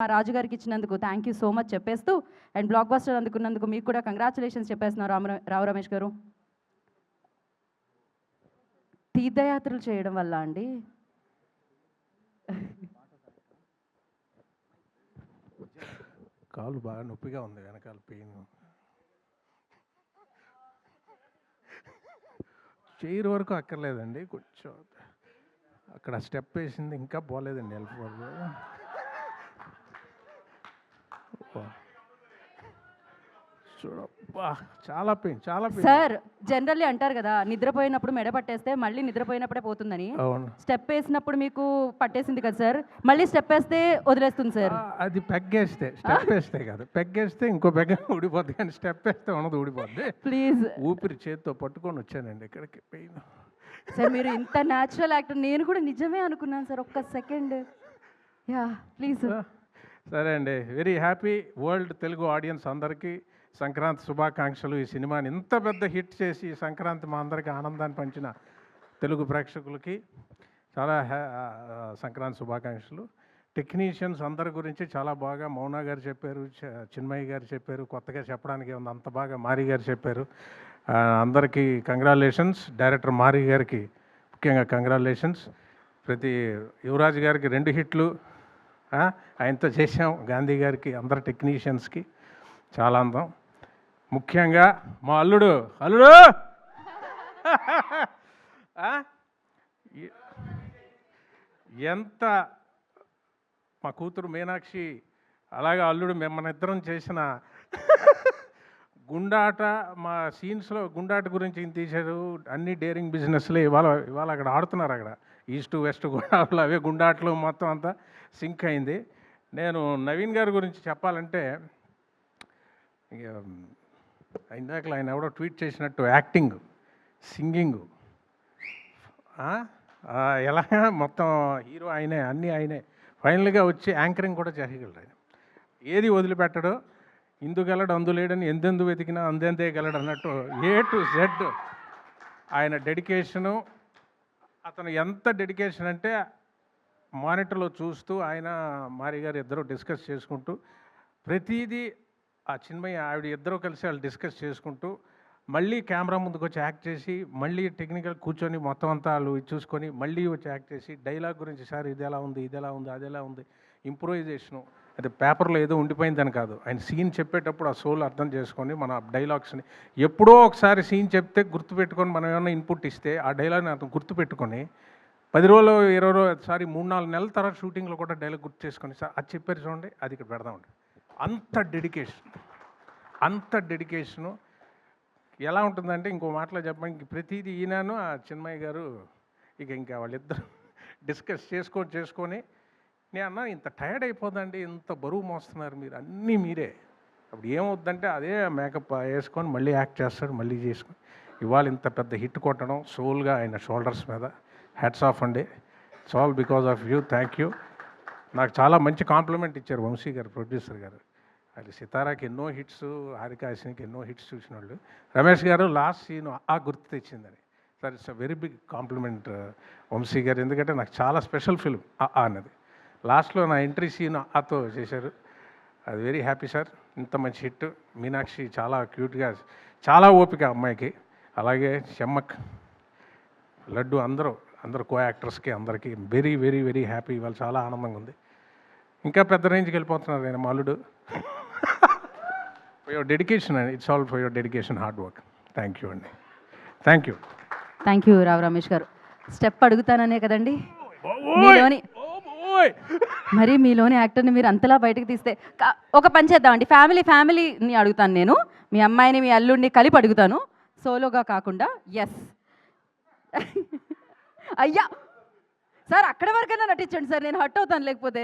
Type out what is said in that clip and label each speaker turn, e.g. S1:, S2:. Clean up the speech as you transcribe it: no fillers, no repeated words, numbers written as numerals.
S1: మా రాజు గారికి ఇచ్చినందుకు థ్యాంక్ యూ సో మచ్ చెప్పేస్తూ అండ్ బ్లాక్ బస్టర్ అందుకున్నందుకు మీకు కూడా కంగ్రాచులేషన్స్ చెప్పేస్తున్నారు రావు రమేష్ గారు. తీర్థయాత్రలు చేయడం వల్ల అండి
S2: కాలు బాగా నొప్పిగా ఉంది, వెనకాల పెయిన్. చైర్ వరకు అక్కర్లేదండి, కొంచెం అక్కడ స్టెప్ వేసింది ఇంకా పోలేదండి వెళ్ళిపోదు. చూడబ్బా చాలా పెయిన్, చాలా పెయిన్.
S1: సార్ జనరల్లీ అంటారు కదా నిద్రపోయినప్పుడు మెడ పట్టేస్తే మళ్ళీ నిద్రపోయినప్పుడే పోతుందని. స్టెప్ వేసినప్పుడు మీకు పట్టేసింది కదా సార్, మళ్ళీ స్టెప్ వేస్తే వదిలేస్తుంది సార్.
S2: అది పెగ్గేస్తే, స్టెప్ వేస్తే కాదు, పెగ్గేస్తే ఇంకో పెగ్గ ఊడిపోద్ది, కానీ స్టెప్ వేస్తే ఉన్నది ఊడిపోద్ది.
S1: ప్లీజ్
S2: ఊపిరి చేతితో పట్టుకొని వచ్చానండి ఇక్కడికి. పెయిన్
S1: సార్ మీరు ఇంత న్యాచురల్ యాక్టర్, నేను కూడా నిజమే అనుకున్నాను సార్ ఒక్క సెకండ్. Yeah please.
S2: సరే అండి, very happy. World Telugu audience అందరికీ సంక్రాంతి శుభాకాంక్షలు. ఈ సినిమాని ఇంత పెద్ద హిట్ చేసి సంక్రాంతి మా అందరికీ ఆనందాన్ని పంచిన తెలుగు ప్రేక్షకులకి చాలా సంక్రాంతి శుభాకాంక్షలు. టెక్నీషియన్స్ అందరి గురించి చాలా బాగా మౌనా గారు చెప్పారు, చిన్మయ్య గారు చెప్పారు, కొత్తగా చెప్పడానికి ఉంది అంత బాగా మారి గారు చెప్పారు. అందరికీ కంగ్రాచులేషన్స్. డైరెక్టర్ మారి గారికి ముఖ్యంగా కంగ్రాచులేషన్స్. ప్రతి యువరాజ్ గారికి 2 హిట్లు ఆయనతో చేసాం. గాంధీ గారికి, అందరు టెక్నీషియన్స్కి చాలా అందం. ముఖ్యంగా మా అల్లుడు ఎంత మా కూతురు మీనాక్షి, అలాగే అల్లుడు మిమ్మల్ని ఇద్దరం చేసిన గుండాట, మా సీన్స్లో గుండాట గురించి తీశారు. అన్ని డేరింగ్ బిజినెస్లే ఇవాళ అక్కడ ఆడుతున్నారు. అక్కడ ఈస్ట్ వెస్ట్ గోదావరిలో అవే గుండాట్లు మొత్తం అంతా సింక్ అయింది. నేను నవీన్ గారి గురించి చెప్పాలంటే, ఇందాక ఆయన ఎవడో ట్వీట్ చేసినట్టు యాక్టింగ్, సింగింగ్ ఎలా మొత్తం హీరో ఆయనే, అన్నీ ఆయనే. ఫైనల్గా వచ్చి యాంకరింగ్ కూడా చేయగలడు ఆయన. ఏది వదిలిపెట్టడు. ఇందుగలడు అందులేడని ఎందెందు వెతికినా అందెందే గలడు అన్నట్టు A to Z ఆయన డెడికేషను. అతను ఎంత డెడికేషన్ అంటే మానిటర్లో చూస్తూ ఆయన మారి గారు ఇద్దరు డిస్కస్ చేసుకుంటూ ప్రతిదీ ఆ చిన్మయ్య ఆవిడ ఇద్దరు కలిసి వాళ్ళు డిస్కస్ చేసుకుంటూ మళ్ళీ కెమెరా ముందుకు వచ్చి యాక్ట్ చేసి మళ్ళీ టెక్నికల్ కూర్చొని మొత్తం అంతా వాళ్ళు చూసుకొని మళ్ళీ వచ్చి యాక్ట్ చేసి డైలాగ్ గురించి సార్ ఇది ఎలా ఉంది, ఇది ఎలా ఉంది, అది ఎలా ఉంది, ఇంప్రూవైజేషను. అది పేపర్లో ఏదో ఉండిపోయిందని కాదు, ఆయన సీన్ చెప్పేటప్పుడు ఆ సోల్ అర్థం చేసుకొని మన డైలాగ్స్ని ఎప్పుడో ఒకసారి సీన్ చెప్తే గుర్తుపెట్టుకొని మనం ఏమైనా ఇన్పుట్ ఇస్తే ఆ డైలాగ్ని అతను గుర్తుపెట్టుకొని 10 రోజులు 20 రోజులు సారీ 3-4 నెలల తర్వాత షూటింగ్లో కూడా డైలాగ్ గుర్తు చేసుకొని సార్ అది చెప్పారు చూడండి, అది ఇక్కడ పెడదామండి. అంత డెడికేషను ఎలా ఉంటుందంటే, ఇంకో మాటలో చెప్పడానికి ప్రతిదీ ఈయనను ఆ చిన్మయ్య గారు ఇంకా వాళ్ళిద్దరు డిస్కస్ చేసుకొని నేను అన్నా ఇంత టైర్డ్ అయిపోదండి, ఇంత బరువు మోస్తున్నారు మీరు, అన్నీ మీరే. అప్పుడు ఏమవుద్దంటే అదే మేకప్ వేసుకొని మళ్ళీ యాక్ట్ చేస్తాడు, మళ్ళీ చేసుకొని ఇవాళ ఇంత పెద్ద హిట్ కొట్టడం సోల్గా ఆయన షోల్డర్స్ మీద. హ్యాట్స్ ఆఫ్ అండి. It's all because of you. Thank you. నాకు చాలా మంచి కాంప్లిమెంట్ ఇచ్చారు వంశీ గారు, ప్రొడ్యూసర్ గారు. అది సితారాకి ఎన్నో హిట్స్, హారికాసినికి ఎన్నో హిట్స్ చూసిన వాళ్ళు. రమేష్ గారు లాస్ట్ సీన్ గుర్తు తెచ్చిందని. Sir it's a very big compliment Vamshi గారు, ఎందుకంటే నాకు చాలా స్పెషల్ ఫిల్మ్ అన్నది. లాస్ట్లో నా ఎంట్రీ సీన్ ఆతో చేశారు. అది వెరీ హ్యాపీ సార్. ఇంత మంచి హిట్. మీనాక్షి చాలా క్యూట్గా, చాలా ఓపిక అమ్మాయికి. అలాగే చెమ్మక్, లడ్డు, అందరూ కో యాక్టర్స్కి అందరికీ వెరీ వెరీ వెరీ హ్యాపీ. ఇవాళ చాలా ఆనందంగా ఉంది. ఇంకా పెద్ద రేంజ్కి వెళ్ళిపోతున్నారు ఆయన మాలుడు. ఫర్ యువర్ డెడికేషన్ అండి. It's all for your dedication, hard work. Thank you అండి. థ్యాంక్ యూ
S1: రావు రమేష్ గారు. స్టెప్ అడుగుతాననే కదండి మీలోని, మరి మీలోని యాక్టర్ని మీరు అంతలా బయటకు తీస్తే ఒక పని చేద్దామండి. ఫ్యామిలీని అడుగుతాను నేను, మీ అమ్మాయిని మీ అల్లుడిని కలిపి అడుగుతాను, సోలోగా కాకుండా. ఎస్ అయ్యా సార్, అక్కడ వరకైనా నటించండి సార్, నేను హర్ట్ అవుతాను లేకపోతే.